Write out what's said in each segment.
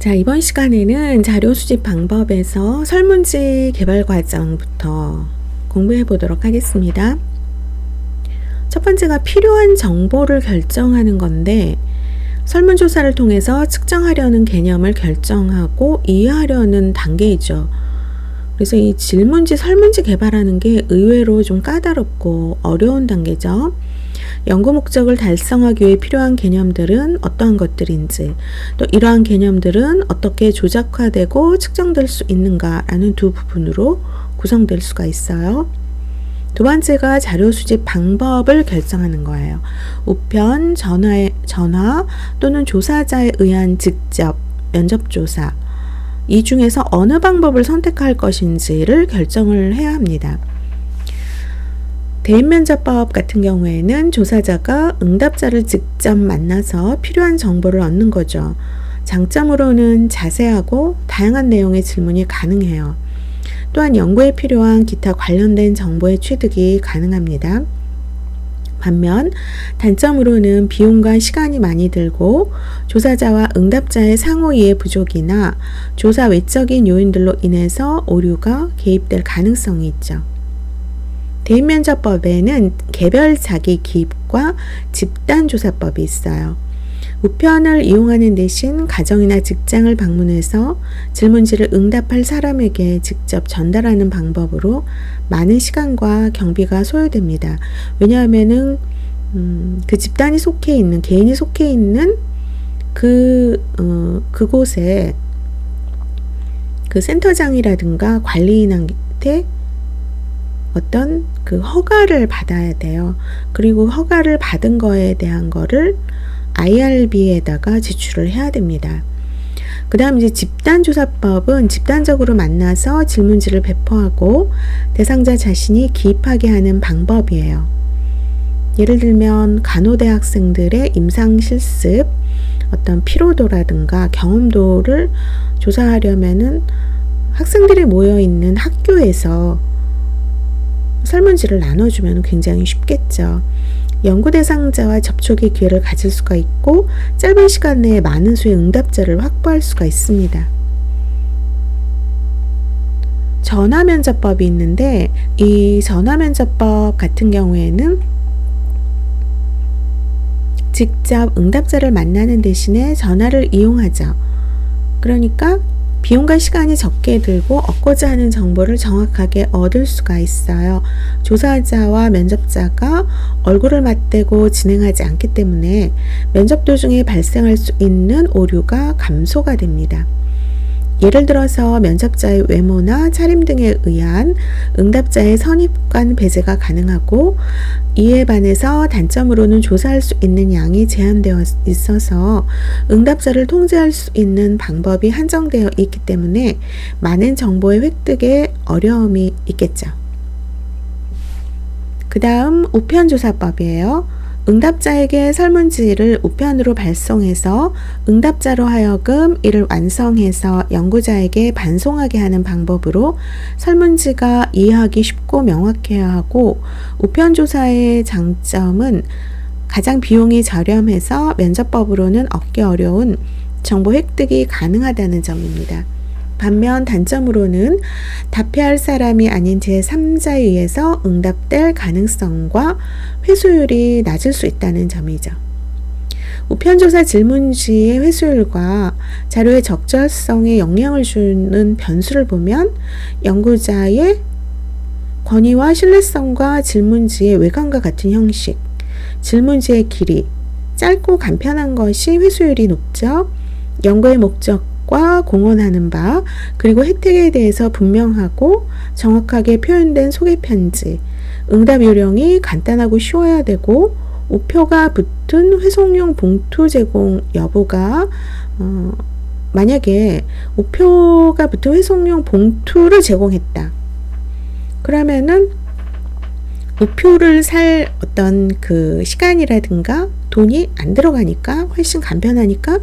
자, 이번 시간에는 자료 수집 방법에서 설문지 개발 과정부터 공부해 보도록 하겠습니다. 첫 번째가 필요한 정보를 결정하는 건데, 설문조사를 통해서 측정하려는 개념을 결정하고 이해하려는 단계이죠. 그래서 이 질문지, 설문지 개발하는 게 의외로 좀 까다롭고 어려운 단계죠. 연구 목적을 달성하기 위해 필요한 개념들은 어떠한 것들인지, 또 이러한 개념들은 어떻게 조작화되고 측정될 수 있는가라는 두 부분으로 구성될 수가 있어요. 두 번째가 자료 수집 방법을 결정하는 거예요. 우편, 전화 또는 조사자에 의한 직접 면접조사, 이 중에서 어느 방법을 선택할 것인지를 결정을 해야 합니다. 대인면접법 같은 경우에는 조사자가 응답자를 직접 만나서 필요한 정보를 얻는 거죠. 장점으로는 자세하고 다양한 내용의 질문이 가능해요. 또한 연구에 필요한 기타 관련된 정보의 취득이 가능합니다. 반면 단점으로는 비용과 시간이 많이 들고 조사자와 응답자의 상호 이해 부족이나 조사 외적인 요인들로 인해서 오류가 개입될 가능성이 있죠. 대인면접법에는 개별 자기 기입과 집단조사법이 있어요. 우편을 이용하는 대신 가정이나 직장을 방문해서 질문지를 응답할 사람에게 직접 전달하는 방법으로 많은 시간과 경비가 소요됩니다. 왜냐하면은 그 집단이 속해 있는, 개인이 속해 있는 그곳에 그 센터장이라든가 관리인한테 어떤 그 허가를 받아야 돼요. 그리고 허가를 받은 거에 대한 거를 IRB에다가 제출을 해야 됩니다. 그 다음 이제 집단조사법은 집단적으로 만나서 질문지를 배포하고 대상자 자신이 기입하게 하는 방법이에요. 예를 들면 간호대학생들의 임상실습, 어떤 피로도라든가 경험도를 조사하려면은 학생들이 모여있는 학교에서 설문지를 나눠주면 굉장히 쉽겠죠. 연구 대상자와 접촉의 기회를 가질 수가 있고 짧은 시간 내에 많은 수의 응답자를 확보할 수가 있습니다. 전화면접법이 있는데 이 전화면접법 같은 경우에는 직접 응답자를 만나는 대신에 전화를 이용하죠. 그러니까 비용과 시간이 적게 들고 얻고자 하는 정보를 정확하게 얻을 수가 있어요. 조사자와 면접자가 얼굴을 맞대고 진행하지 않기 때문에 면접 도중에 발생할 수 있는 오류가 감소가 됩니다. 예를 들어서 면접자의 외모나 차림 등에 의한 응답자의 선입관 배제가 가능하고 이에 반해서 단점으로는 조사할 수 있는 양이 제한되어 있어서 응답자를 통제할 수 있는 방법이 한정되어 있기 때문에 많은 정보의 획득에 어려움이 있겠죠. 그 다음 우편조사법이에요. 응답자에게 설문지를 우편으로 발송해서 응답자로 하여금 이를 완성해서 연구자에게 반송하게 하는 방법으로 설문지가 이해하기 쉽고 명확해야 하고, 우편조사의 장점은 가장 비용이 저렴해서 면접법으로는 얻기 어려운 정보 획득이 가능하다는 점입니다. 반면 단점으로는 답해할 사람이 아닌 제3자에 의해서 응답될 가능성과 회수율이 낮을 수 있다는 점이죠. 우편조사 질문지의 회수율과 자료의 적절성에 영향을 주는 변수를 보면 연구자의 권위와 신뢰성과 질문지의 외관과 같은 형식, 질문지의 길이, 짧고 간편한 것이 회수율이 높죠. 연구의 목적 공언하는 바, 그리고 혜택에 대해서 분명하고 정확하게 표현된 소개편지, 응답 요령이 간단하고 쉬워야 되고 우표가 붙은 회송용 봉투 제공 여부가 만약에 우표가 붙은 회송용 봉투를 제공했다. 그러면은 우표를 살 어떤 그 시간이라든가 돈이 안 들어가니까 훨씬 간편하니까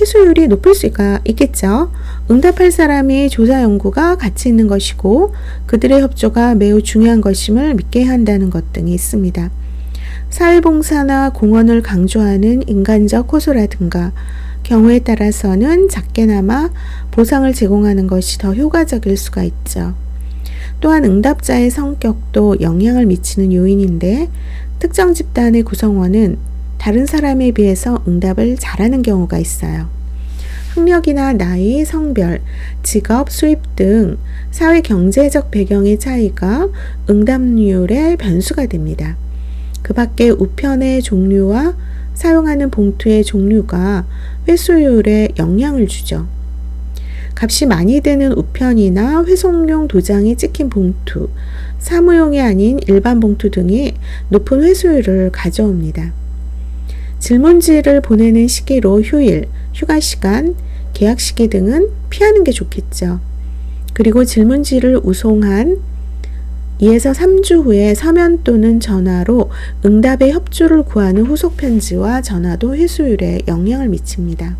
회수율이 높을 수가 있겠죠. 응답할 사람이 조사 연구가 가치 있는 것이고 그들의 협조가 매우 중요한 것임을 믿게 한다는 것 등이 있습니다. 사회봉사나 공헌을 강조하는 인간적 호소라든가 경우에 따라서는 작게나마 보상을 제공하는 것이 더 효과적일 수가 있죠. 또한 응답자의 성격도 영향을 미치는 요인인데 특정 집단의 구성원은 다른 사람에 비해서 응답을 잘하는 경우가 있어요. 학력이나 나이, 성별, 직업, 수입 등 사회 경제적 배경의 차이가 응답률의 변수가 됩니다. 그 밖에 우편의 종류와 사용하는 봉투의 종류가 회수율에 영향을 주죠. 값이 많이 드는 우편이나 회송용 도장이 찍힌 봉투, 사무용이 아닌 일반 봉투 등이 높은 회수율을 가져옵니다. 질문지를 보내는 시기로 휴일, 휴가 시간, 계약 시기 등은 피하는 게 좋겠죠. 그리고 질문지를 우송한 2에서 3주 후에 서면 또는 전화로 응답의 협조를 구하는 후속 편지와 전화도 회수율에 영향을 미칩니다.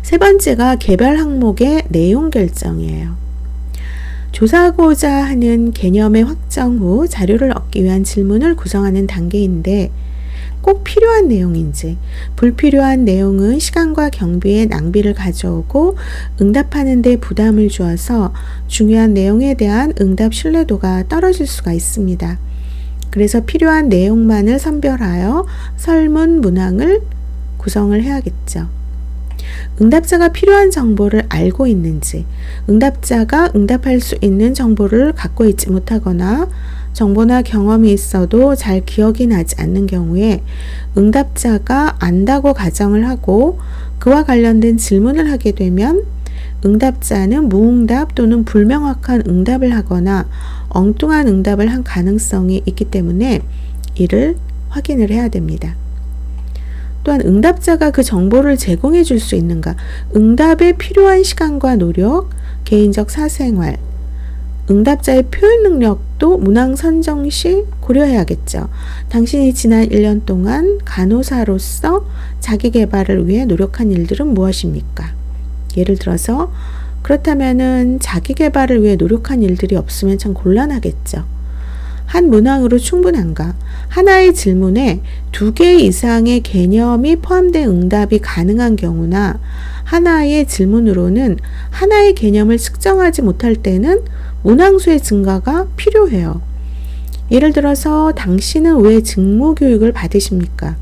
세 번째가 개별 항목의 내용 결정이에요. 조사하고자 하는 개념의 확정 후 자료를 얻기 위한 질문을 구성하는 단계인데 꼭 필요한 내용인지, 불필요한 내용은 시간과 경비의 낭비를 가져오고 응답하는 데 부담을 주어서 중요한 내용에 대한 응답 신뢰도가 떨어질 수가 있습니다. 그래서 필요한 내용만을 선별하여 설문 문항을 구성을 해야겠죠. 응답자가 필요한 정보를 알고 있는지, 응답자가 응답할 수 있는 정보를 갖고 있지 못하거나 정보나 경험이 있어도 잘 기억이 나지 않는 경우에 응답자가 안다고 가정을 하고 그와 관련된 질문을 하게 되면 응답자는 무응답 또는 불명확한 응답을 하거나 엉뚱한 응답을 한 가능성이 있기 때문에 이를 확인을 해야 됩니다. 또한 응답자가 그 정보를 제공해 줄 수 있는가, 응답에 필요한 시간과 노력, 개인적 사생활, 응답자의 표현 능력도 문항 선정 시 고려해야겠죠. 당신이 지난 1년 동안 간호사로서 자기 개발을 위해 노력한 일들은 무엇입니까? 예를 들어서 그렇다면은 자기 개발을 위해 노력한 일들이 없으면 참 곤란하겠죠. 한 문항으로 충분한가? 하나의 질문에 2개 이상의 개념이 포함된 응답이 가능한 경우나 하나의 질문으로는 하나의 개념을 측정하지 못할 때는 문항수의 증가가 필요해요. 예를 들어서 당신은 왜 직무교육을 받으십니까?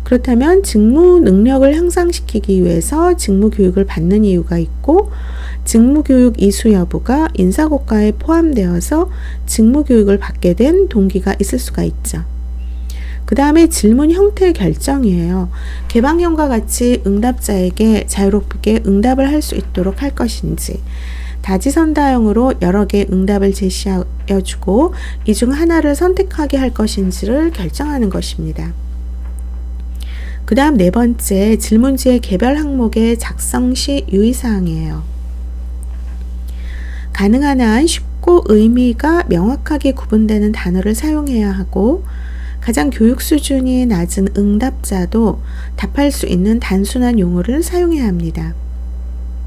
그렇다면 직무 능력을 향상시키기 위해서 직무교육을 받는 이유가 있고 직무교육 이수 여부가 인사고과에 포함되어서 직무교육을 받게 된 동기가 있을 수가 있죠. 그 다음에 질문 형태 결정이에요. 개방형과 같이 응답자에게 자유롭게 응답을 할 수 있도록 할 것인지, 다지선다형으로 여러 개의 응답을 제시하여주고 이 중 하나를 선택하게 할 것인지를 결정하는 것입니다. 그 다음 네 번째, 질문지의 개별 항목의 작성 시 유의사항이에요. 가능한 한 쉽고 의미가 명확하게 구분되는 단어를 사용해야 하고 가장 교육 수준이 낮은 응답자도 답할 수 있는 단순한 용어를 사용해야 합니다.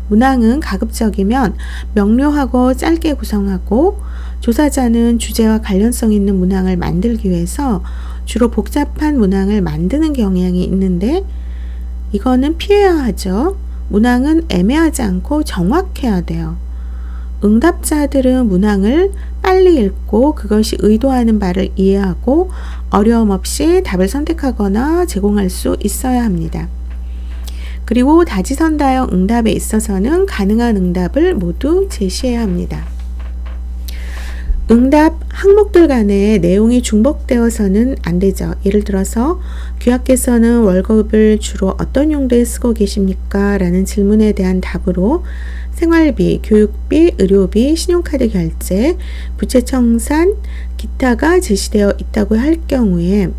문항은 가급적이면 명료하고 짧게 구성하고 조사자는 주제와 관련성 있는 문항을 만들기 위해서 주로 복잡한 문항을 만드는 경향이 있는데 이거는 피해야 하죠. 문항은 애매하지 않고 정확해야 돼요. 응답자들은 문항을 빨리 읽고 그것이 의도하는 바를 이해하고 어려움 없이 답을 선택하거나 제공할 수 있어야 합니다. 그리고 다지선다형 응답에 있어서는 가능한 응답을 모두 제시해야 합니다. 응답 항목들 간의 내용이 중복되어서는 안 되죠. 예를 들어서 귀하께서는 월급을 주로 어떤 용도에 쓰고 계십니까? 라는 질문에 대한 답으로 생활비, 교육비, 의료비, 신용카드 결제, 부채 청산, 기타가 제시되어 있다고 할 경우에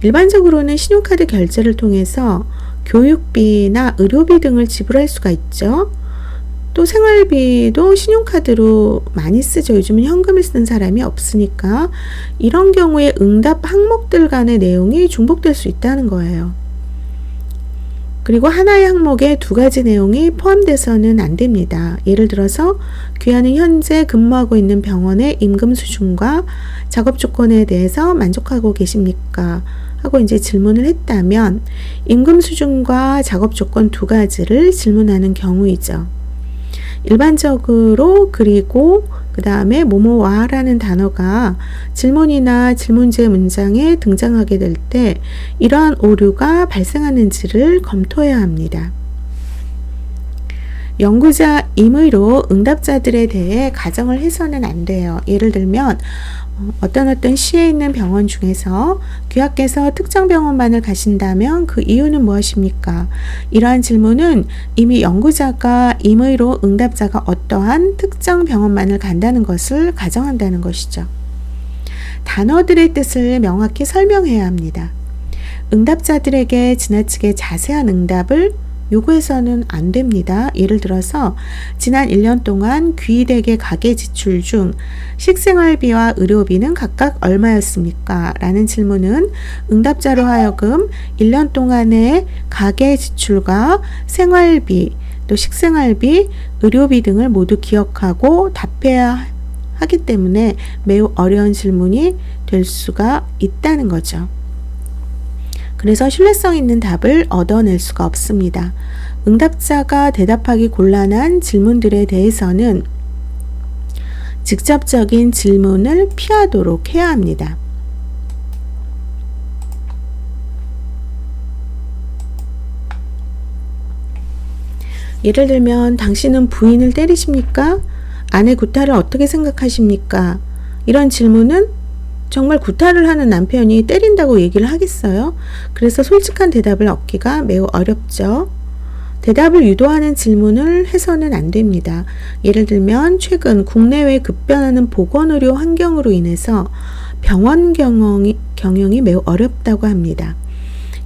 일반적으로는 신용카드 결제를 통해서 교육비나 의료비 등을 지불할 수가 있죠. 또 생활비도 신용카드로 많이 쓰죠. 요즘은 현금을 쓰는 사람이 없으니까 이런 경우에 응답 항목들 간의 내용이 중복될 수 있다는 거예요. 그리고 하나의 항목에 두 가지 내용이 포함돼서는 안 됩니다. 예를 들어서 귀하는 현재 근무하고 있는 병원의 임금 수준과 작업 조건에 대해서 만족하고 계십니까? 하고 이제 질문을 했다면 임금 수준과 작업 조건 두 가지를 질문하는 경우이죠. 일반적으로 그리고 그 다음에 뭐뭐와 라는 단어가 질문이나 질문제 문장에 등장하게 될 때 이러한 오류가 발생하는지를 검토해야 합니다. 연구자 임의로 응답자들에 대해 가정을 해서는 안 돼요. 예를 들면 어떤 시에 있는 병원 중에서 귀하께서 특정 병원만을 가신다면 그 이유는 무엇입니까? 이러한 질문은 이미 연구자가 임의로 응답자가 어떠한 특정 병원만을 간다는 것을 가정한다는 것이죠. 단어들의 뜻을 명확히 설명해야 합니다. 응답자들에게 지나치게 자세한 응답을 요구해서는 안 됩니다. 예를 들어서 지난 1년 동안 귀덕의 가계 지출 중 식생활비와 의료비는 각각 얼마였습니까? 라는 질문은 응답자로 하여금 1년 동안의 가계 지출과 생활비, 또 식생활비, 의료비 등을 모두 기억하고 답해야 하기 때문에 매우 어려운 질문이 될 수가 있다는 거죠. 그래서 신뢰성 있는 답을 얻어낼 수가 없습니다. 응답자가 대답하기 곤란한 질문들에 대해서는 직접적인 질문을 피하도록 해야 합니다. 예를 들면 당신은 부인을 때리십니까? 아내 구타를 어떻게 생각하십니까? 이런 질문은 정말 구타를 하는 남편이 때린다고 얘기를 하겠어요? 그래서 솔직한 대답을 얻기가 매우 어렵죠. 대답을 유도하는 질문을 해서는 안 됩니다. 예를 들면 최근 국내외 급변하는 보건의료 환경으로 인해서 병원 경영이 매우 어렵다고 합니다.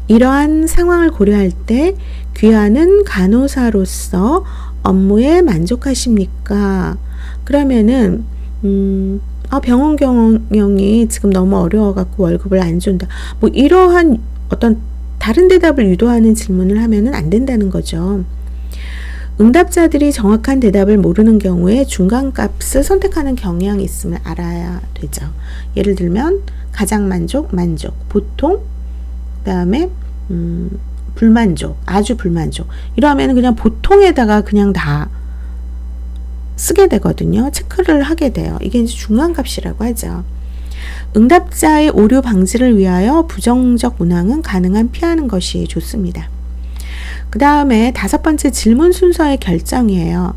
이러한 상황을 고려할 때 귀하는 간호사로서 업무에 만족하십니까? 그러면은 병원 경영이 지금 너무 어려워갖고 월급을 안 준다. 뭐 이러한 어떤 다른 대답을 유도하는 질문을 하면은 안 된다는 거죠. 응답자들이 정확한 대답을 모르는 경우에 중간값을 선택하는 경향이 있음을 알아야 되죠. 예를 들면 가장 만족, 보통, 그 다음에 불만족, 아주 불만족. 이러면 그냥 보통에다가 그냥 다 쓰게 되거든요. 체크를 하게 돼요. 이게 이제 중간값이라고 하죠. 응답자의 오류 방지를 위하여 부정적 문항은 가능한 피하는 것이 좋습니다. 그 다음에 5번째 질문 순서의 결정이에요.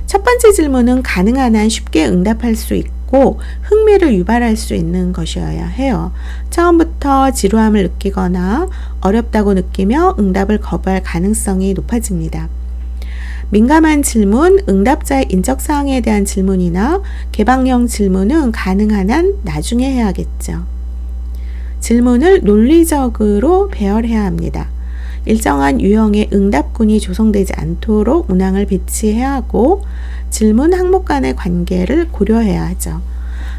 첫 번째 질문은 가능한 한 쉽게 응답할 수 있고 흥미를 유발할 수 있는 것이어야 해요. 처음부터 지루함을 느끼거나 어렵다고 느끼며 응답을 거부할 가능성이 높아집니다. 민감한 질문, 응답자의 인적사항에 대한 질문이나 개방형 질문은 가능한 한 나중에 해야겠죠. 질문을 논리적으로 배열해야 합니다. 일정한 유형의 응답군이 조성되지 않도록 문항을 배치해야 하고 질문 항목 간의 관계를 고려해야 하죠.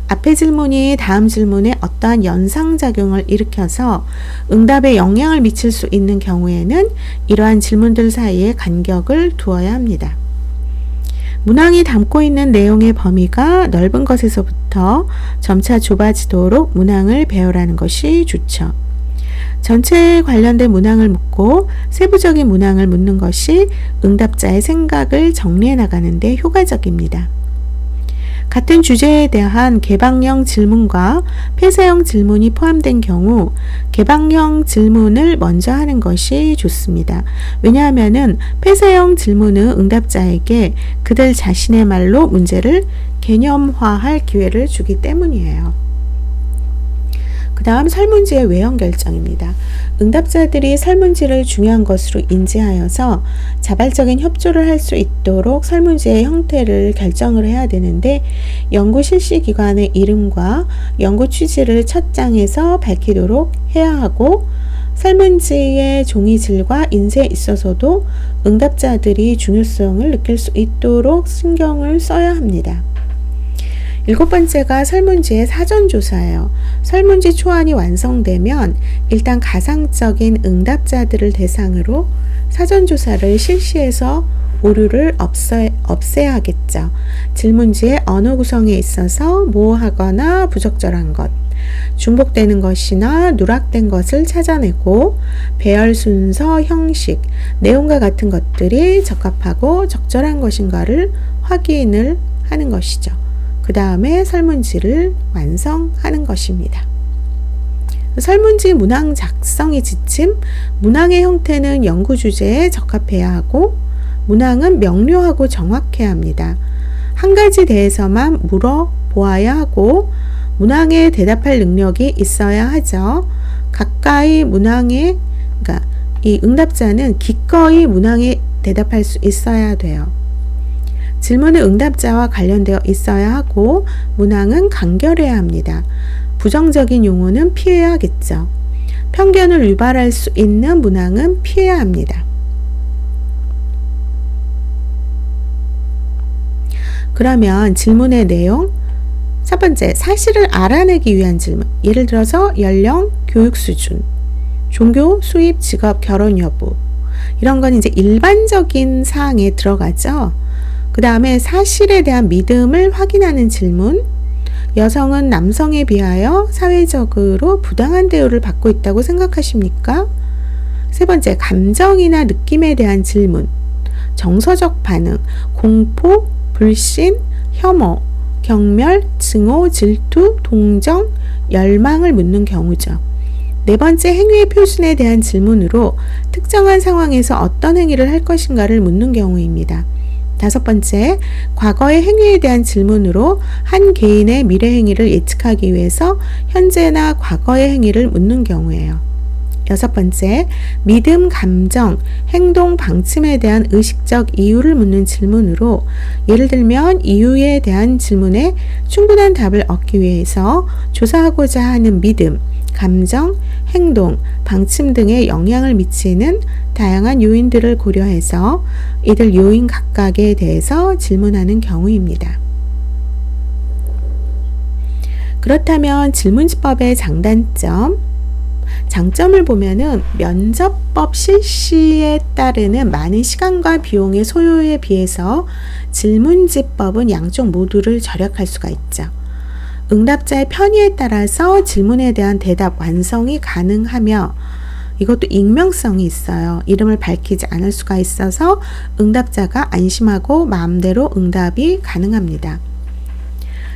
앞의 질문이 다음 질문에 어떠한 연상작용을 일으켜서 응답에 영향을 미칠 수 있는 경우에는 이러한 질문들 사이에 간격을 두어야 합니다. 문항이 담고 있는 내용의 범위가 넓은 것에서부터 점차 좁아지도록 문항을 배열하는 것이 좋죠. 전체에 관련된 문항을 묻고 세부적인 문항을 묻는 것이 응답자의 생각을 정리해 나가는 데 효과적입니다. 같은 주제에 대한 개방형 질문과 폐쇄형 질문이 포함된 경우 개방형 질문을 먼저 하는 것이 좋습니다. 왜냐하면 폐쇄형 질문은 응답자에게 그들 자신의 말로 문제를 개념화할 기회를 주기 때문이에요. 그 다음 설문지의 외형 결정입니다. 응답자들이 설문지를 중요한 것으로 인지하여서 자발적인 협조를 할 수 있도록 설문지의 형태를 결정을 해야 되는데 연구 실시 기관의 이름과 연구 취지를 첫 장에서 밝히도록 해야 하고 설문지의 종이질과 인쇄에 있어서도 응답자들이 중요성을 느낄 수 있도록 신경을 써야 합니다. 7번째가 설문지의 사전조사예요. 설문지 초안이 완성되면 일단 가상적인 응답자들을 대상으로 사전조사를 실시해서 오류를 없애야 하겠죠. 질문지의 언어 구성에 있어서 모호하거나 부적절한 것, 중복되는 것이나 누락된 것을 찾아내고 배열 순서, 형식, 내용과 같은 것들이 적합하고 적절한 것인가를 확인을 하는 것이죠. 그 다음에 설문지를 완성하는 것입니다. 설문지 문항 작성의 지침, 문항의 형태는 연구 주제에 적합해야 하고 문항은 명료하고 정확해야 합니다. 한 가지 대해서만 물어보아야 하고 문항에 대답할 능력이 있어야 하죠. 가까이 문항에, 그러니까 이 응답자는 기꺼이 문항에 대답할 수 있어야 돼요. 질문은 응답자와 관련되어 있어야 하고 문항은 간결해야 합니다. 부정적인 용어는 피해야 하겠죠. 편견을 유발할 수 있는 문항은 피해야 합니다. 그러면 질문의 내용, 첫 번째, 사실을 알아내기 위한 질문. 예를 들어서 연령, 교육 수준, 종교, 수입, 직업, 결혼 여부. 이런 건 이제 일반적인 사항에 들어가죠. 그 다음에 사실에 대한 믿음을 확인하는 질문. 여성은 남성에 비하여 사회적으로 부당한 대우를 받고 있다고 생각하십니까? 세 번째, 감정이나 느낌에 대한 질문. 정서적 반응, 공포, 불신, 혐오, 경멸, 증오, 질투, 동정, 열망을 묻는 경우죠. 네 번째, 행위의 표준에 대한 질문으로 특정한 상황에서 어떤 행위를 할 것인가를 묻는 경우입니다. 다섯 번째, 과거의 행위에 대한 질문으로 한 개인의 미래 행위를 예측하기 위해서 현재나 과거의 행위를 묻는 경우예요. 여섯 번째, 믿음, 감정, 행동, 방침에 대한 의식적 이유를 묻는 질문으로 예를 들면 이유에 대한 질문에 충분한 답을 얻기 위해서 조사하고자 하는 믿음, 감정, 행동, 방침 등에 영향을 미치는 다양한 요인들을 고려해서 이들 요인 각각에 대해서 질문하는 경우입니다. 그렇다면 질문지법의 장단점, 장점을 보면은 면접법 실시에 따르는 많은 시간과 비용의 소요에 비해서 질문지법은 양쪽 모두를 절약할 수가 있죠. 응답자의 편의에 따라서 질문에 대한 대답 완성이 가능하며 이것도 익명성이 있어요. 이름을 밝히지 않을 수가 있어서 응답자가 안심하고 마음대로 응답이 가능합니다.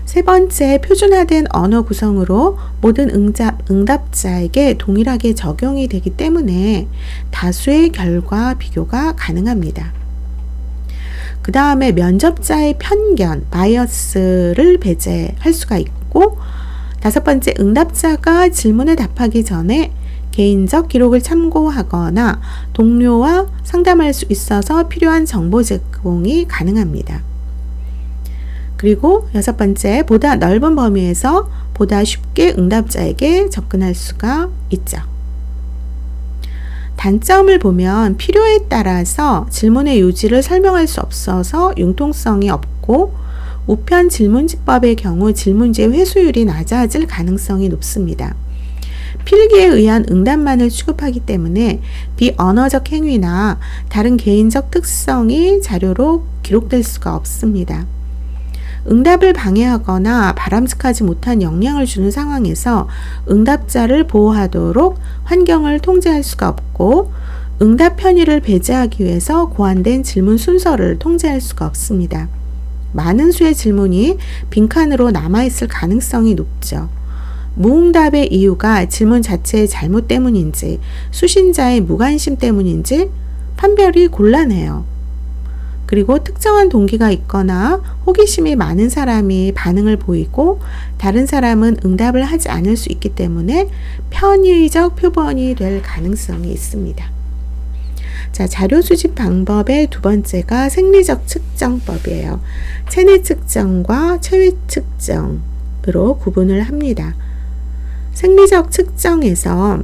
세 번째, 표준화된 언어 구성으로 모든 응답자에게 동일하게 적용이 되기 때문에 다수의 결과 비교가 가능합니다. 그 다음에 면접자의 편견, 바이어스를 배제할 수가 있고, 다섯 번째, 응답자가 질문에 답하기 전에 개인적 기록을 참고하거나 동료와 상담할 수 있어서 필요한 정보 제공이 가능합니다. 그리고 여섯 번째, 보다 넓은 범위에서 보다 쉽게 응답자에게 접근할 수가 있죠. 단점을 보면 필요에 따라서 질문의 요지를 설명할 수 없어서 융통성이 없고 우편 질문지법의 경우 질문지의 회수율이 낮아질 가능성이 높습니다. 필기에 의한 응답만을 취급하기 때문에 비언어적 행위나 다른 개인적 특성이 자료로 기록될 수가 없습니다. 응답을 방해하거나 바람직하지 못한 영향을 주는 상황에서 응답자를 보호하도록 환경을 통제할 수가 없고 응답 편의를 배제하기 위해서 고안된 질문 순서를 통제할 수가 없습니다. 많은 수의 질문이 빈칸으로 남아있을 가능성이 높죠. 무응답의 이유가 질문 자체의 잘못 때문인지 수신자의 무관심 때문인지 판별이 곤란해요. 그리고 특정한 동기가 있거나 호기심이 많은 사람이 반응을 보이고 다른 사람은 응답을 하지 않을 수 있기 때문에 편의적 표본이 될 가능성이 있습니다. 자, 자료 수집 방법의 두 번째가 생리적 측정법이에요. 체내 측정과 체위 측정으로 구분을 합니다. 생리적 측정에서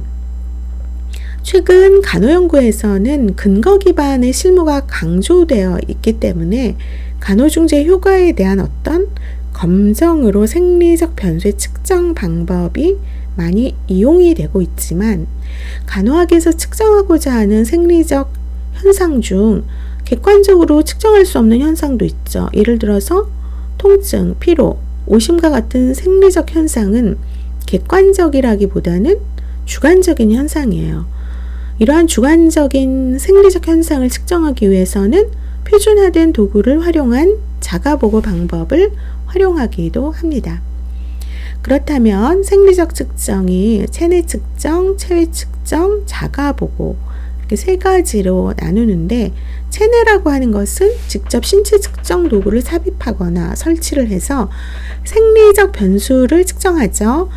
최근 간호연구에서는 근거 기반의 실무가 강조되어 있기 때문에 간호중재 효과에 대한 어떤 검정으로 생리적 변수의 측정 방법이 많이 이용이 되고 있지만 간호학에서 측정하고자 하는 생리적 현상 중 객관적으로 측정할 수 없는 현상도 있죠. 예를 들어서 통증, 피로, 오심과 같은 생리적 현상은 객관적이라기보다는 주관적인 현상이에요. 이러한 주관적인 생리적 현상을 측정하기 위해서는 표준화된 도구를 활용한 자가보고 방법을 활용하기도 합니다. 그렇다면 생리적 측정이 체내 측정, 체외 측정, 자가보고 이렇게 세 가지로 나누는데, 체내라고 하는 것은 직접 신체 측정 도구를 삽입하거나 설치를 해서 생리적 변수를 측정하죠.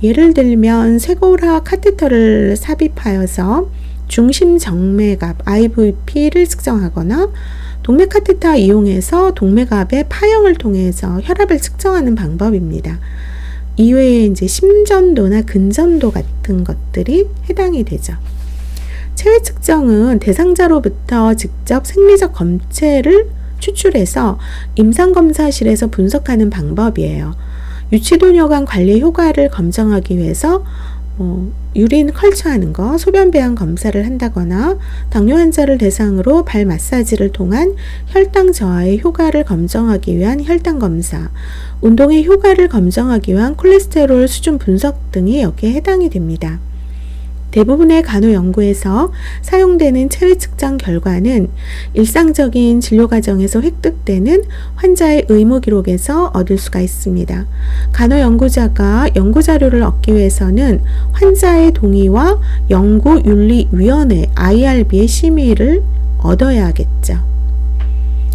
예를 들면 쇄골화 카테터를 삽입하여서 중심 정맥압 IVP를 측정하거나 동맥 카테터 이용해서 동맥압의 파형을 통해서 혈압을 측정하는 방법입니다. 이외에 이제 심전도나 근전도 같은 것들이 해당이 되죠. 체외 측정은 대상자로부터 직접 생리적 검체를 추출해서 임상검사실에서 분석하는 방법이에요. 유치도뇨관 관리 효과를 검증하기 위해서 유린 컬처하는 거, 소변 배양 검사를 한다거나 당뇨 환자를 대상으로 발 마사지를 통한 혈당 저하의 효과를 검증하기 위한 혈당 검사, 운동의 효과를 검증하기 위한 콜레스테롤 수준 분석 등이 여기에 해당이 됩니다. 대부분의 간호 연구에서 사용되는 체외 측정 결과는 일상적인 진료 과정에서 획득되는 환자의 의무 기록에서 얻을 수가 있습니다. 간호 연구자가 연구 자료를 얻기 위해서는 환자의 동의와 연구윤리위원회 IRB의 심의를 얻어야겠죠.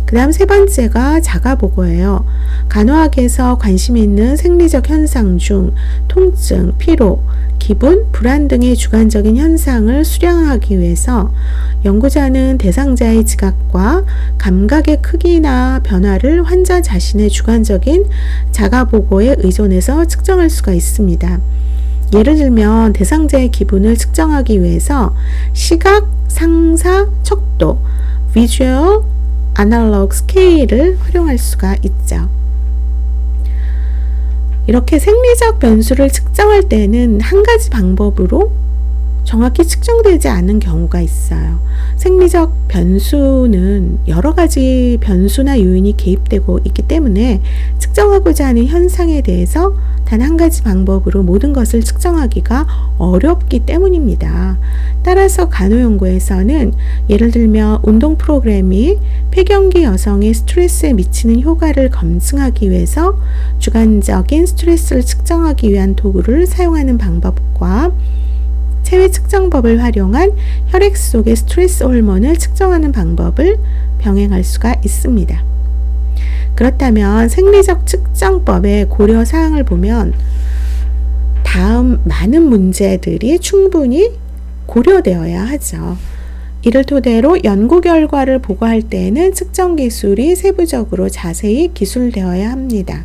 그 다음 세 번째가 자가보고예요. 간호학에서 관심 있는 생리적 현상 중 통증, 피로, 기분, 불안 등의 주관적인 현상을 수량하기 위해서 연구자는 대상자의 지각과 감각의 크기나 변화를 환자 자신의 주관적인 자가보고에 의존해서 측정할 수가 있습니다. 예를 들면 대상자의 기분을 측정하기 위해서 시각, 상사, 척도, 비주얼, 아날로그 스케일을 활용할 수가 있죠. 이렇게 생리적 변수를 측정할 때는 한 가지 방법으로 정확히 측정되지 않는 경우가 있어요. 생리적 변수는 여러 가지 변수나 요인이 개입되고 있기 때문에 측정하고자 하는 현상에 대해서 단 한 가지 방법으로 모든 것을 측정하기가 어렵기 때문입니다. 따라서 간호연구에서는 예를 들면 운동 프로그램이 폐경기 여성의 스트레스에 미치는 효과를 검증하기 위해서 주관적인 스트레스를 측정하기 위한 도구를 사용하는 방법과 체외 측정법을 활용한 혈액 속의 스트레스 호르몬을 측정하는 방법을 병행할 수가 있습니다. 그렇다면 생리적 측정법의 고려 사항을 보면 다음 많은 문제들이 충분히 고려되어야 하죠. 이를 토대로 연구 결과를 보고할 때에는 측정 기술이 세부적으로 자세히 기술되어야 합니다.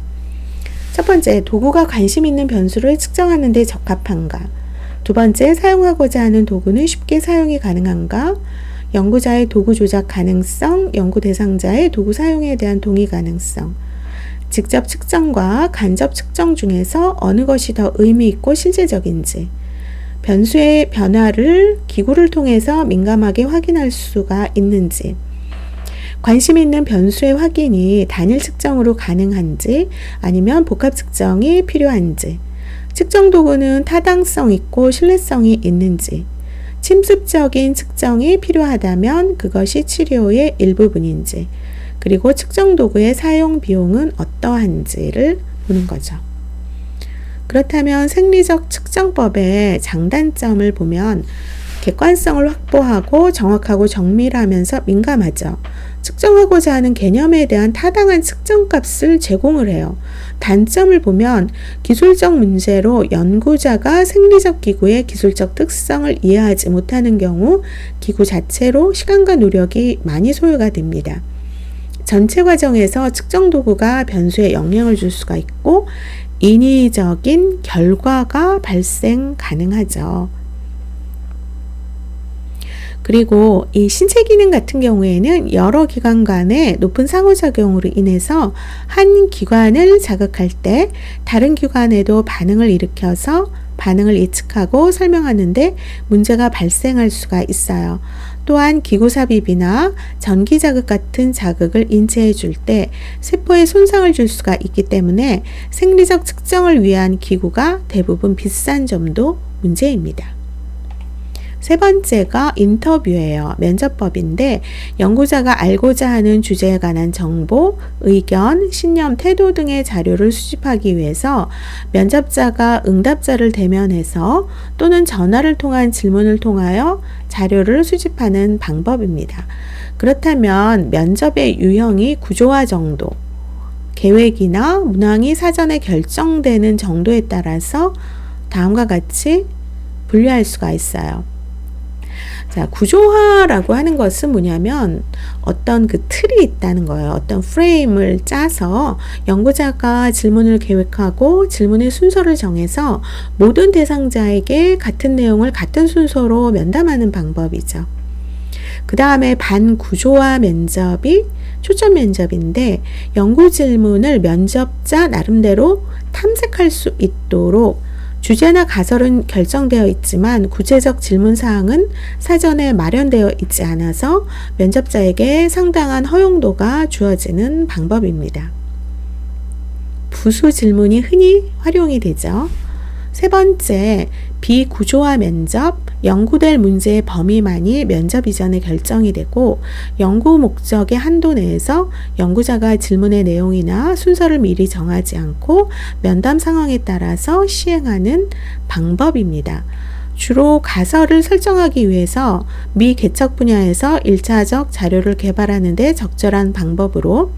첫 번째, 도구가 관심 있는 변수를 측정하는 데 적합한가? 두 번째, 사용하고자 하는 도구는 쉽게 사용이 가능한가? 연구자의 도구 조작 가능성, 연구 대상자의 도구 사용에 대한 동의 가능성. 직접 측정과 간접 측정 중에서 어느 것이 더 의미 있고 실제적인지. 변수의 변화를 기구를 통해서 민감하게 확인할 수가 있는지. 관심 있는 변수의 확인이 단일 측정으로 가능한지 아니면 복합 측정이 필요한지. 측정 도구는 타당성 있고 신뢰성이 있는지. 침습적인 측정이 필요하다면 그것이 치료의 일부분인지, 그리고 측정 도구의 사용 비용은 어떠한지를 보는 거죠. 그렇다면 생리적 측정법의 장단점을 보면 객관성을 확보하고 정확하고 정밀하면서 민감하죠. 측정하고자 하는 개념에 대한 타당한 측정값을 제공을 해요. 단점을 보면 기술적 문제로 연구자가 생리적 기구의 기술적 특성을 이해하지 못하는 경우 기구 자체로 시간과 노력이 많이 소요가 됩니다. 전체 과정에서 측정 도구가 변수에 영향을 줄 수가 있고 인위적인 결과가 발생 가능하죠. 그리고 이 신체 기능 같은 경우에는 여러 기관 간의 높은 상호작용으로 인해서 한 기관을 자극할 때 다른 기관에도 반응을 일으켜서 반응을 예측하고 설명하는데 문제가 발생할 수가 있어요. 또한 기구 삽입이나 전기 자극 같은 자극을 인체에 줄 때 세포에 손상을 줄 수가 있기 때문에 생리적 측정을 위한 기구가 대부분 비싼 점도 문제입니다. 세 번째가 인터뷰예요. 면접법인데 연구자가 알고자 하는 주제에 관한 정보, 의견, 신념, 태도 등의 자료를 수집하기 위해서 면접자가 응답자를 대면해서 또는 전화를 통한 질문을 통하여 자료를 수집하는 방법입니다. 그렇다면 면접의 유형이 구조화 정도, 계획이나 문항이 사전에 결정되는 정도에 따라서 다음과 같이 분류할 수가 있어요. 자, 구조화라고 하는 것은 뭐냐면 어떤 그 틀이 있다는 거예요. 어떤 프레임을 짜서 연구자가 질문을 계획하고 질문의 순서를 정해서 모든 대상자에게 같은 내용을 같은 순서로 면담하는 방법이죠. 그 다음에 반구조화 면접이 초점 면접인데 연구 질문을 면접자 나름대로 탐색할 수 있도록 주제나 가설은 결정되어 있지만 구체적 질문 사항은 사전에 마련되어 있지 않아서 면접자에게 상당한 허용도가 주어지는 방법입니다. 부수 질문이 흔히 활용이 되죠. 세 번째, 비구조화 면접, 연구될 문제의 범위만이 면접 이전에 결정이 되고 연구 목적의 한도 내에서 연구자가 질문의 내용이나 순서를 미리 정하지 않고 면담 상황에 따라서 시행하는 방법입니다. 주로 가설을 설정하기 위해서 미 개척 분야에서 1차적 자료를 개발하는 데 적절한 방법으로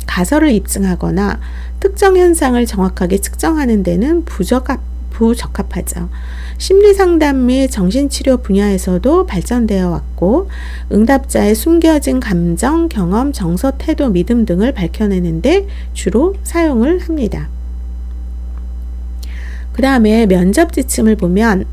가설을 입증하거나 특정 현상을 정확하게 측정하는 데는 부적합하죠. 심리상담 및 정신치료 분야에서도 발전되어 왔고 응답자의 숨겨진 감정, 경험, 정서, 태도, 믿음 등을 밝혀내는데 주로 사용을 합니다. 그 다음에 면접 지침을 보면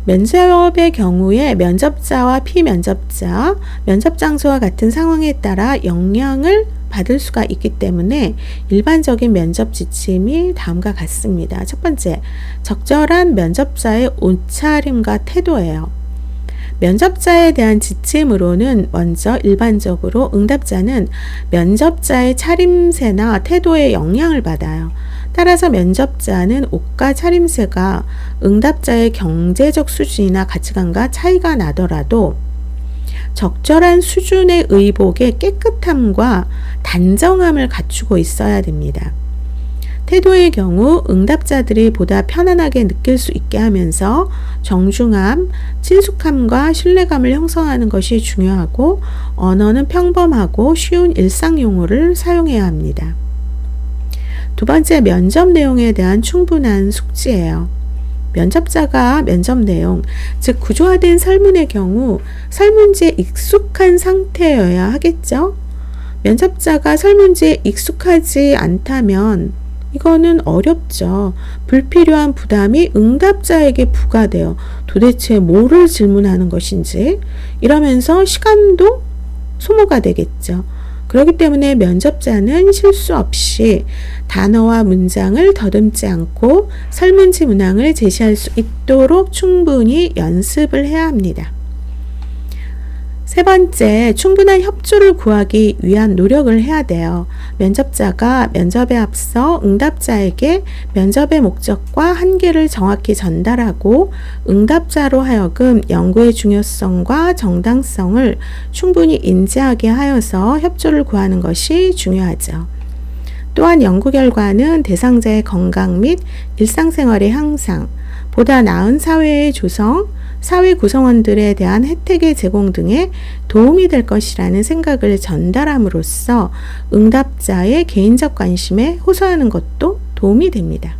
면접의 경우에 면접자와 피면접자, 면접 장소와 같은 상황에 따라 영향을 받을 수가 있기 때문에 일반적인 면접 지침이 다음과 같습니다. 첫 번째, 적절한 면접자의 옷차림과 태도예요. 면접자에 대한 지침으로는 먼저 일반적으로 응답자는 면접자의 차림새나 태도에 영향을 받아요. 따라서 면접자는 옷과 차림새가 응답자의 경제적 수준이나 가치관과 차이가 나더라도 적절한 수준의 의복의 깨끗함과 단정함을 갖추고 있어야 됩니다. 태도의 경우 응답자들이 보다 편안하게 느낄 수 있게 하면서 정중함, 친숙함과 신뢰감을 형성하는 것이 중요하고 언어는 평범하고 쉬운 일상 용어를 사용해야 합니다. 두 번째, 면접 내용에 대한 충분한 숙지예요. 면접자가 면접 내용, 즉 구조화된 설문의 경우 설문지에 익숙한 상태여야 하겠죠. 면접자가 설문지에 익숙하지 않다면 이거는 어렵죠. 불필요한 부담이 응답자에게 부과되어 도대체 뭐를 질문하는 것인지 이러면서 시간도 소모가 되겠죠. 그렇기 때문에 면접자는 실수 없이 단어와 문장을 더듬지 않고 설문지 문항을 제시할 수 있도록 충분히 연습을 해야 합니다. 세 번째, 충분한 협조를 구하기 위한 노력을 해야 돼요. 면접자가 면접에 앞서 응답자에게 면접의 목적과 한계를 정확히 전달하고 응답자로 하여금 연구의 중요성과 정당성을 충분히 인지하게 하여서 협조를 구하는 것이 중요하죠. 또한 연구 결과는 대상자의 건강 및 일상생활의 향상, 보다 나은 사회의 조성, 사회 구성원들에 대한 혜택의 제공 등에 도움이 될 것이라는 생각을 전달함으로써 응답자의 개인적 관심에 호소하는 것도 도움이 됩니다.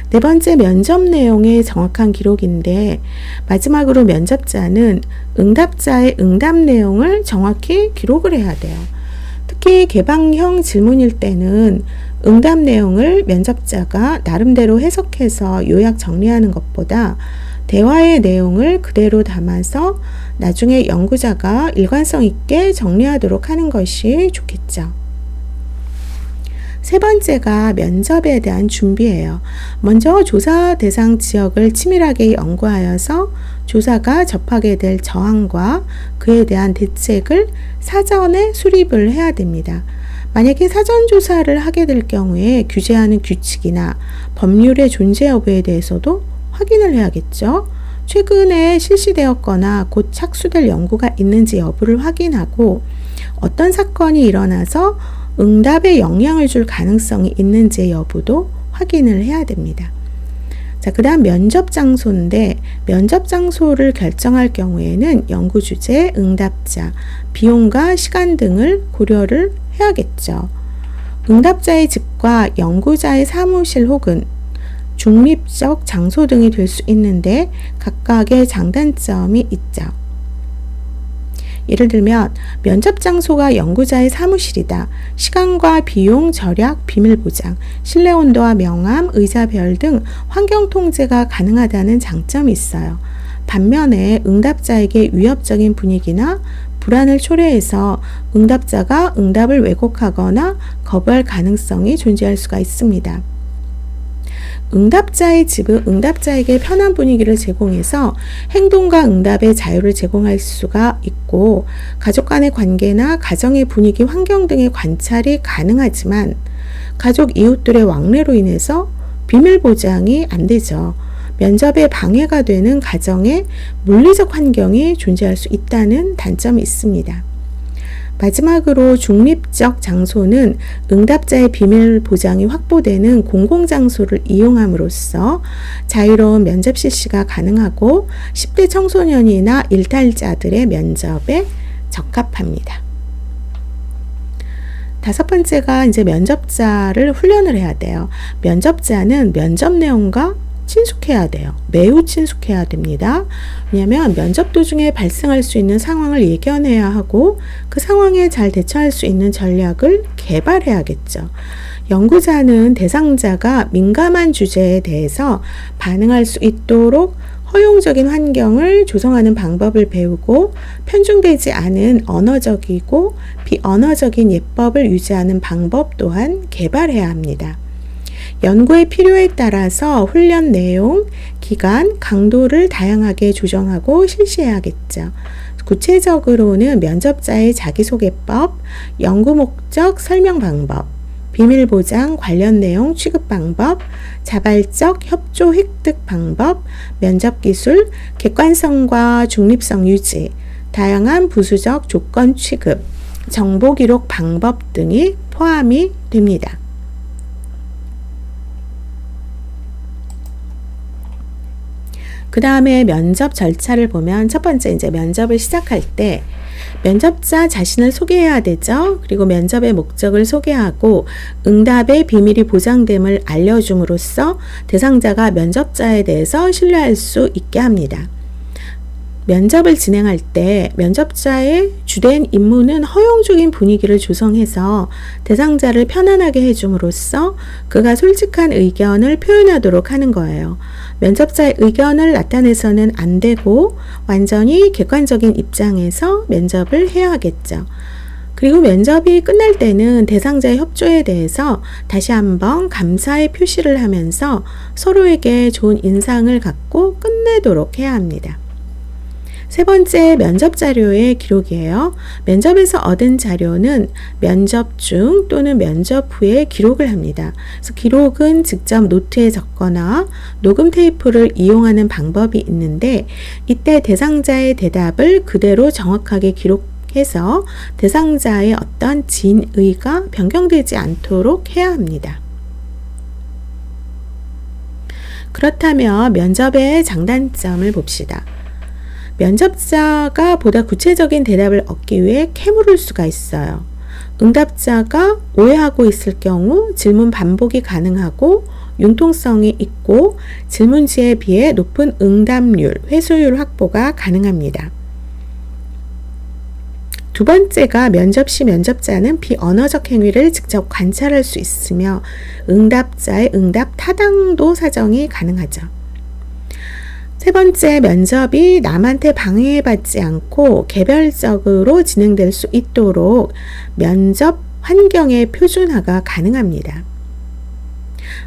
네 번째, 면접 내용의 정확한 기록인데 마지막으로 면접자는 응답자의 응답 내용을 정확히 기록을 해야 돼요. 특히 개방형 질문일 때는 응답 내용을 면접자가 나름대로 해석해서 요약 정리하는 것보다 대화의 내용을 그대로 담아서 나중에 연구자가 일관성 있게 정리하도록 하는 것이 좋겠죠. 세 번째가 면접에 대한 준비예요. 먼저 조사 대상 지역을 치밀하게 연구하여서 조사가 접하게 될 저항과 그에 대한 대책을 사전에 수립을 해야 됩니다. 만약에 사전 조사를 하게 될 경우에 규제하는 규칙이나 법률의 존재 여부에 대해서도 확인을 해야겠죠. 최근에 실시되었거나 곧 착수될 연구가 있는지 여부를 확인하고 어떤 사건이 일어나서 응답에 영향을 줄 가능성이 있는지 여부도 확인을 해야 됩니다. 자, 그 다음 면접 장소인데 면접 장소를 결정할 경우에는 연구 주제, 응답자, 비용과 시간 등을 고려를 해야겠죠. 응답자의 집과 연구자의 사무실 혹은 중립적 장소 등이 될 수 있는데 각각의 장단점이 있죠. 예를 들면 면접 장소가 연구자의 사무실이다. 시간과 비용 절약, 비밀 보장, 실내 온도와 명암, 의자별 등 환경 통제가 가능하다는 장점이 있어요. 반면에 응답자에게 위협적인 분위기나 불안을 초래해서 응답자가 응답을 왜곡하거나 거부할 가능성이 존재할 수가 있습니다. 응답자의 집은 응답자에게 편한 분위기를 제공해서 행동과 응답의 자유를 제공할 수가 있고 가족 간의 관계나 가정의 분위기, 환경 등의 관찰이 가능하지만 가족 이웃들의 왕래로 인해서 비밀 보장이 안 되죠. 면접에 방해가 되는 가정의 물리적 환경이 존재할 수 있다는 단점이 있습니다. 마지막으로 중립적 장소는 응답자의 비밀 보장이 확보되는 공공장소를 이용함으로써 자유로운 면접 실시가 가능하고 10대 청소년이나 일탈자들의 면접에 적합합니다. 다섯 번째가 이제 면접자를 훈련을 해야 돼요. 면접자는 면접 내용과 친숙해야 돼요. 매우 친숙해야 됩니다. 왜냐하면 면접 도중에 발생할 수 있는 상황을 예견해야 하고 그 상황에 잘 대처할 수 있는 전략을 개발해야겠죠. 연구자는 대상자가 민감한 주제에 대해서 반응할 수 있도록 허용적인 환경을 조성하는 방법을 배우고 편중되지 않은 언어적이고 비언어적인 예법을 유지하는 방법 또한 개발해야 합니다. 연구의 필요에 따라서 훈련 내용, 기간, 강도를 다양하게 조정하고 실시해야겠죠. 구체적으로는 면접자의 자기소개법, 연구 목적 설명 방법, 비밀 보장 관련 내용 취급 방법, 자발적 협조 획득 방법, 면접 기술, 객관성과 중립성 유지, 다양한 부수적 조건 취급, 정보 기록 방법 등이 포함이 됩니다. 그 다음에 면접 절차를 보면 첫 번째 이제 면접을 시작할 때 면접자 자신을 소개해야 되죠. 그리고 면접의 목적을 소개하고 응답의 비밀이 보장됨을 알려줌으로써 대상자가 면접자에 대해서 신뢰할 수 있게 합니다. 면접을 진행할 때 면접자의 주된 임무는 허용적인 분위기를 조성해서 대상자를 편안하게 해줌으로써 그가 솔직한 의견을 표현하도록 하는 거예요. 면접자의 의견을 나타내서는 안 되고 완전히 객관적인 입장에서 면접을 해야 하겠죠. 그리고 면접이 끝날 때는 대상자의 협조에 대해서 다시 한번 감사의 표시를 하면서 서로에게 좋은 인상을 갖고 끝내도록 해야 합니다. 세 번째, 면접 자료의 기록이에요. 면접에서 얻은 자료는 면접 중 또는 면접 후에 기록을 합니다. 그래서 기록은 직접 노트에 적거나 녹음 테이프를 이용하는 방법이 있는데 이때 대상자의 대답을 그대로 정확하게 기록해서 대상자의 어떤 진의가 변경되지 않도록 해야 합니다. 그렇다면 면접의 장단점을 봅시다. 면접자가 보다 구체적인 대답을 얻기 위해 캐물을 수가 있어요. 응답자가 오해하고 있을 경우 질문 반복이 가능하고 융통성이 있고 질문지에 비해 높은 응답률, 회수율 확보가 가능합니다. 두 번째가 면접 시 면접자는 비언어적 행위를 직접 관찰할 수 있으며 응답자의 응답 타당도 사정이 가능하죠. 세 번째, 면접이 남한테 방해받지 않고 개별적으로 진행될 수 있도록 면접 환경의 표준화가 가능합니다.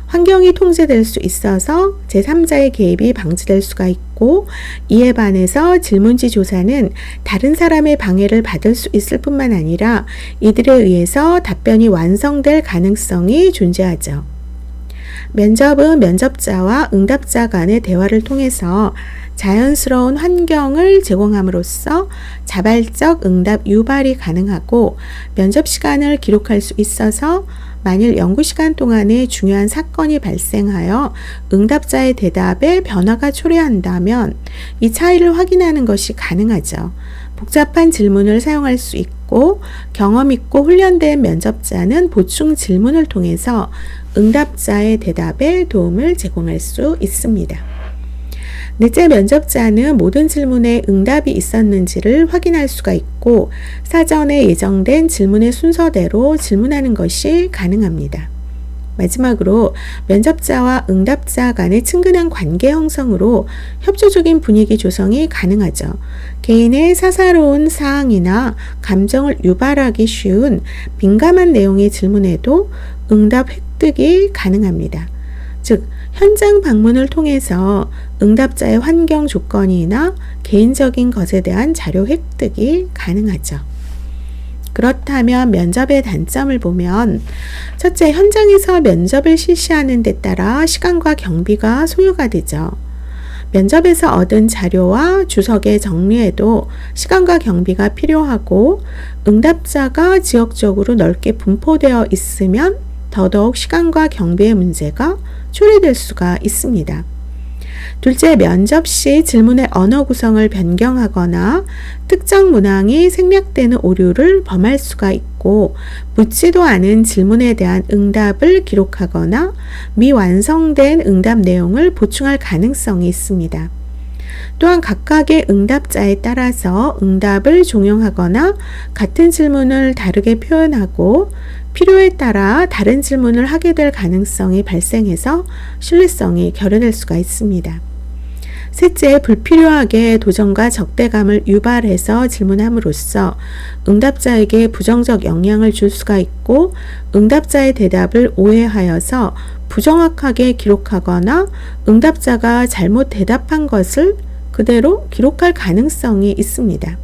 환경이 통제될 수 있어서 제3자의 개입이 방지될 수가 있고, 이에 반해서 질문지 조사는 다른 사람의 방해를 받을 수 있을 뿐만 아니라 이들에 의해서 답변이 완성될 가능성이 존재하죠. 면접은 면접자와 응답자 간의 대화를 통해서 자연스러운 환경을 제공함으로써 자발적 응답 유발이 가능하고, 면접 시간을 기록할 수 있어서 만일 연구 시간 동안에 중요한 사건이 발생하여 응답자의 대답에 변화가 초래한다면 이 차이를 확인하는 것이 가능하죠. 복잡한 질문을 사용할 수 있고, 경험 있고 훈련된 면접자는 보충 질문을 통해서 응답자의 대답에 도움을 제공할 수 있습니다. 넷째, 면접자는 모든 질문에 응답이 있었는지를 확인할 수가 있고, 사전에 예정된 질문의 순서대로 질문하는 것이 가능합니다. 마지막으로 면접자와 응답자 간의 친근한 관계 형성으로 협조적인 분위기 조성이 가능하죠. 개인의 사사로운 사항이나 감정을 유발하기 쉬운 민감한 내용의 질문에도 응답 획득이 가능합니다. 즉, 현장 방문을 통해서 응답자의 환경 조건이나 개인적인 것에 대한 자료 획득이 가능하죠. 그렇다면 면접의 단점을 보면, 첫째, 현장에서 면접을 실시하는 데 따라 시간과 경비가 소요가 되죠. 면접에서 얻은 자료와 주석의 정리에도 시간과 경비가 필요하고, 응답자가 지역적으로 넓게 분포되어 있으면 더더욱 시간과 경비의 문제가 초래될 수가 있습니다. 둘째, 면접 시 질문의 언어 구성을 변경하거나 특정 문항이 생략되는 오류를 범할 수가 있고, 묻지도 않은 질문에 대한 응답을 기록하거나 미완성된 응답 내용을 보충할 가능성이 있습니다. 또한 각각의 응답자에 따라서 응답을 종용하거나 같은 질문을 다르게 표현하고 필요에 따라 다른 질문을 하게 될 가능성이 발생해서 신뢰성이 결여될 수가 있습니다. 셋째, 불필요하게 도전과 적대감을 유발해서 질문함으로써 응답자에게 부정적 영향을 줄 수가 있고, 응답자의 대답을 오해하여서 부정확하게 기록하거나 응답자가 잘못 대답한 것을 그대로 기록할 가능성이 있습니다.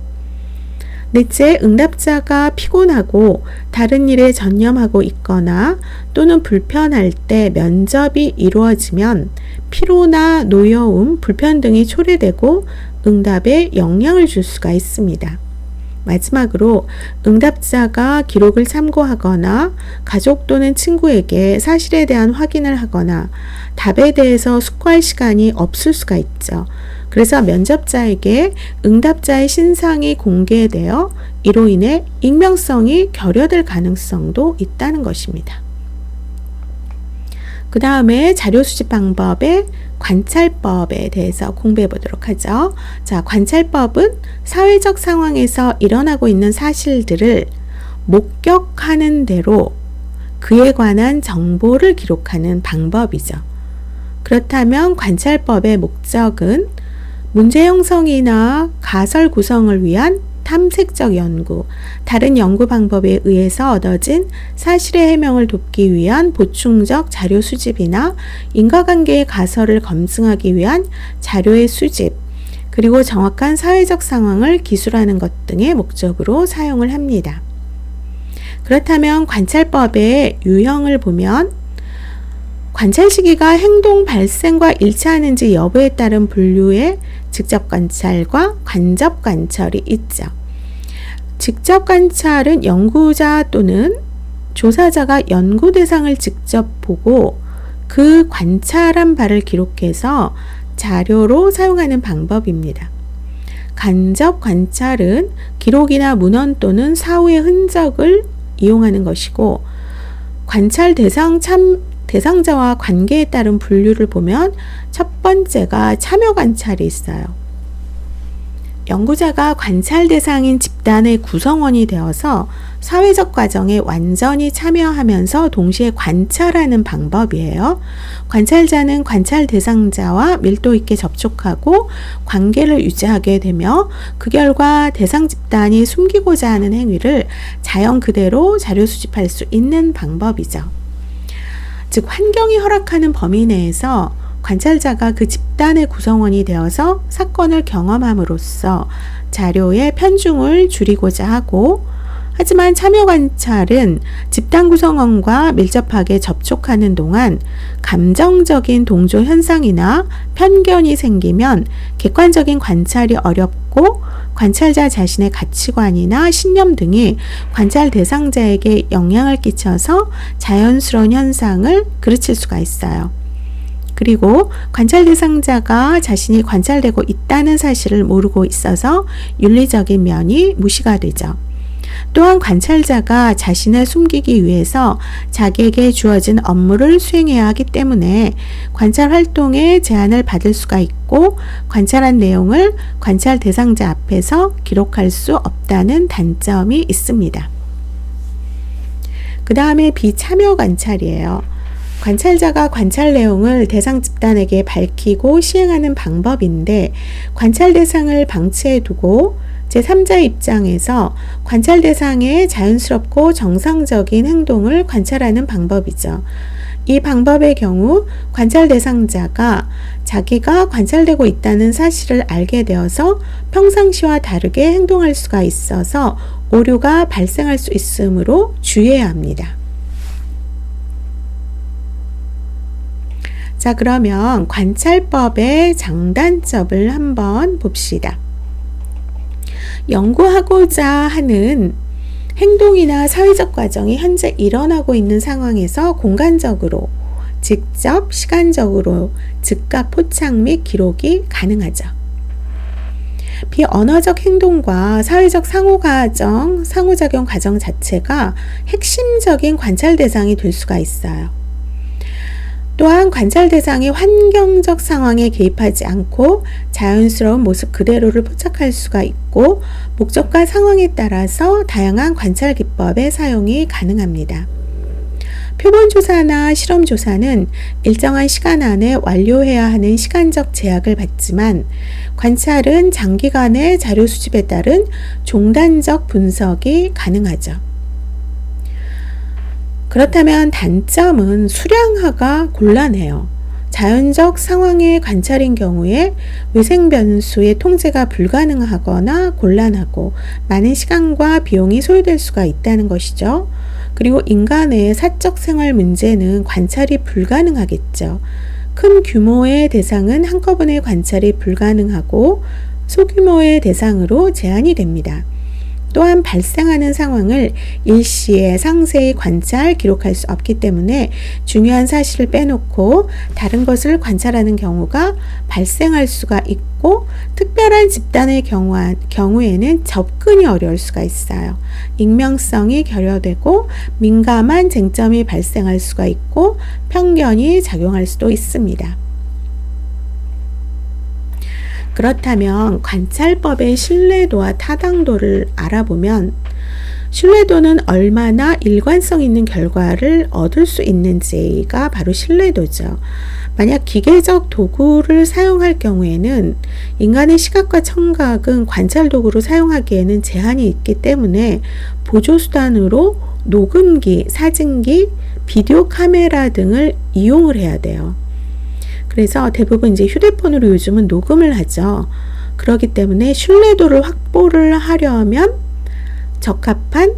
넷째, 응답자가 피곤하고 다른 일에 전념하고 있거나 또는 불편할 때 면접이 이루어지면 피로나 노여움, 불편 등이 초래되고 응답에 영향을 줄 수가 있습니다. 마지막으로 응답자가 기록을 참고하거나 가족 또는 친구에게 사실에 대한 확인을 하거나 답에 대해서 숙고할 시간이 없을 수가 있죠. 그래서 면접자에게 응답자의 신상이 공개되어 이로 인해 익명성이 결여될 가능성도 있다는 것입니다. 그 다음에 자료 수집 방법의 관찰법에 대해서 공부해 보도록 하죠. 자, 관찰법은 사회적 상황에서 일어나고 있는 사실들을 목격하는 대로 그에 관한 정보를 기록하는 방법이죠. 그렇다면 관찰법의 목적은 문제 형성이나 가설 구성을 위한 탐색적 연구, 다른 연구 방법에 의해서 얻어진 사실의 해명을 돕기 위한 보충적 자료 수집이나 인과관계의 가설을 검증하기 위한 자료의 수집, 그리고 정확한 사회적 상황을 기술하는 것 등의 목적으로 사용을 합니다. 그렇다면 관찰법의 유형을 보면 관찰 시기가 행동 발생과 일치하는지 여부에 따른 분류의 직접 관찰과 간접 관찰이 있죠. 직접 관찰은 연구자 또는 조사자가 연구 대상을 직접 보고 그 관찰한 바를 기록해서 자료로 사용하는 방법입니다. 간접 관찰은 기록이나 문헌 또는 사후의 흔적을 이용하는 것이고, 관찰 대상자와 관계에 따른 분류를 보면 첫 번째가 참여 관찰이 있어요. 연구자가 관찰 대상인 집단의 구성원이 되어서 사회적 과정에 완전히 참여하면서 동시에 관찰하는 방법이에요. 관찰자는 관찰 대상자와 밀도 있게 접촉하고 관계를 유지하게 되며 그 결과 대상 집단이 숨기고자 하는 행위를 자연 그대로 자료 수집할 수 있는 방법이죠. 즉, 환경이 허락하는 범위 내에서 관찰자가 그 집단의 구성원이 되어서 사건을 경험함으로써 자료의 편중을 줄이고자 하고, 하지만 참여 관찰은 집단 구성원과 밀접하게 접촉하는 동안 감정적인 동조 현상이나 편견이 생기면 객관적인 관찰이 어렵고 관찰자 자신의 가치관이나 신념 등이 관찰 대상자에게 영향을 끼쳐서 자연스러운 현상을 그르칠 수가 있어요. 그리고 관찰 대상자가 자신이 관찰되고 있다는 사실을 모르고 있어서 윤리적인 면이 무시가 되죠. 또한 관찰자가 자신을 숨기기 위해서 자기에게 주어진 업무를 수행해야 하기 때문에 관찰 활동에 제한을 받을 수가 있고 관찰한 내용을 관찰 대상자 앞에서 기록할 수 없다는 단점이 있습니다. 그 다음에 비참여 관찰이에요. 관찰자가 관찰 내용을 대상 집단에게 밝히고 시행하는 방법인데, 관찰 대상을 방치해 두고 제3자 입장에서 관찰 대상의 자연스럽고 정상적인 행동을 관찰하는 방법이죠. 이 방법의 경우 관찰 대상자가 자기가 관찰되고 있다는 사실을 알게 되어서 평상시와 다르게 행동할 수가 있어서 오류가 발생할 수 있으므로 주의해야 합니다. 자, 그러면 관찰법의 장단점을 한번 봅시다. 연구하고자 하는 행동이나 사회적 과정이 현재 일어나고 있는 상황에서 공간적으로, 직접, 시간적으로 즉각 포착 및 기록이 가능하죠. 비언어적 행동과 사회적 상호작용 과정 자체가 핵심적인 관찰 대상이 될 수가 있어요. 또한 관찰 대상이 환경적 상황에 개입하지 않고 자연스러운 모습 그대로를 포착할 수가 있고, 목적과 상황에 따라서 다양한 관찰 기법의 사용이 가능합니다. 표본조사나 실험조사는 일정한 시간 안에 완료해야 하는 시간적 제약을 받지만, 관찰은 장기간의 자료 수집에 따른 종단적 분석이 가능하죠. 그렇다면 단점은 수량화가 곤란해요. 자연적 상황의 관찰인 경우에 외생 변수의 통제가 불가능하거나 곤란하고 많은 시간과 비용이 소요될 수가 있다는 것이죠. 그리고 인간의 사적 생활 문제는 관찰이 불가능하겠죠. 큰 규모의 대상은 한꺼번에 관찰이 불가능하고 소규모의 대상으로 제한이 됩니다. 또한 발생하는 상황을 일시에 상세히 관찰, 기록할 수 없기 때문에 중요한 사실을 빼놓고 다른 것을 관찰하는 경우가 발생할 수가 있고, 특별한 집단의 경우에는 접근이 어려울 수가 있어요. 익명성이 결여되고 민감한 쟁점이 발생할 수가 있고 편견이 작용할 수도 있습니다. 그렇다면 관찰법의 신뢰도와 타당도를 알아보면, 신뢰도는 얼마나 일관성 있는 결과를 얻을 수 있는지가 바로 신뢰도죠. 만약 기계적 도구를 사용할 경우에는 인간의 시각과 청각은 관찰 도구로 사용하기에는 제한이 있기 때문에 보조수단으로 녹음기, 사진기, 비디오 카메라 등을 이용을 해야 돼요. 그래서 대부분 이제 휴대폰으로 요즘은 녹음을 하죠. 그렇기 때문에 신뢰도를 확보를 하려면 적합한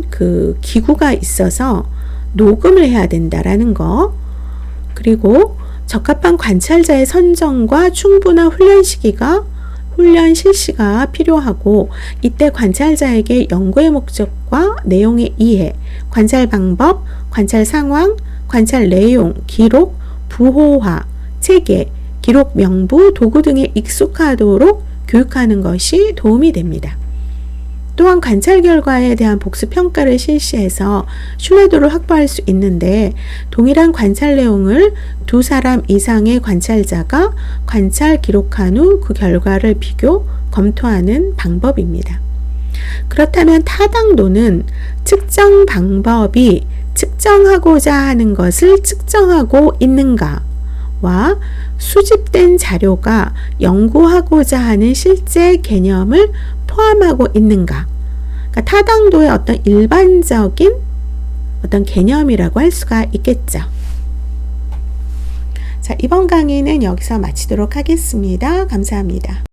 그 기구가 있어서 녹음을 해야 된다라는 거, 그리고 적합한 관찰자의 선정과 충분한 훈련 실시가 필요하고, 이때 관찰자에게 연구의 목적과 내용의 이해, 관찰 방법, 관찰 상황, 관찰 내용, 기록, 부호화, 체계, 기록 명부, 도구 등에 익숙하도록 교육하는 것이 도움이 됩니다. 또한 관찰 결과에 대한 복수 평가를 실시해서 신뢰도를 확보할 수 있는데, 동일한 관찰 내용을 2사람 이상의 관찰자가 관찰 기록한 후 그 결과를 비교, 검토하는 방법입니다. 그렇다면 타당도는 측정 방법이 측정하고자 하는 것을 측정하고 있는가와 수집된 자료가 연구하고자 하는 실제 개념을 포함하고 있는가. 그러니까 타당도의 어떤 일반적인 어떤 개념이라고 할 수가 있겠죠. 자, 이번 강의는 여기서 마치도록 하겠습니다. 감사합니다.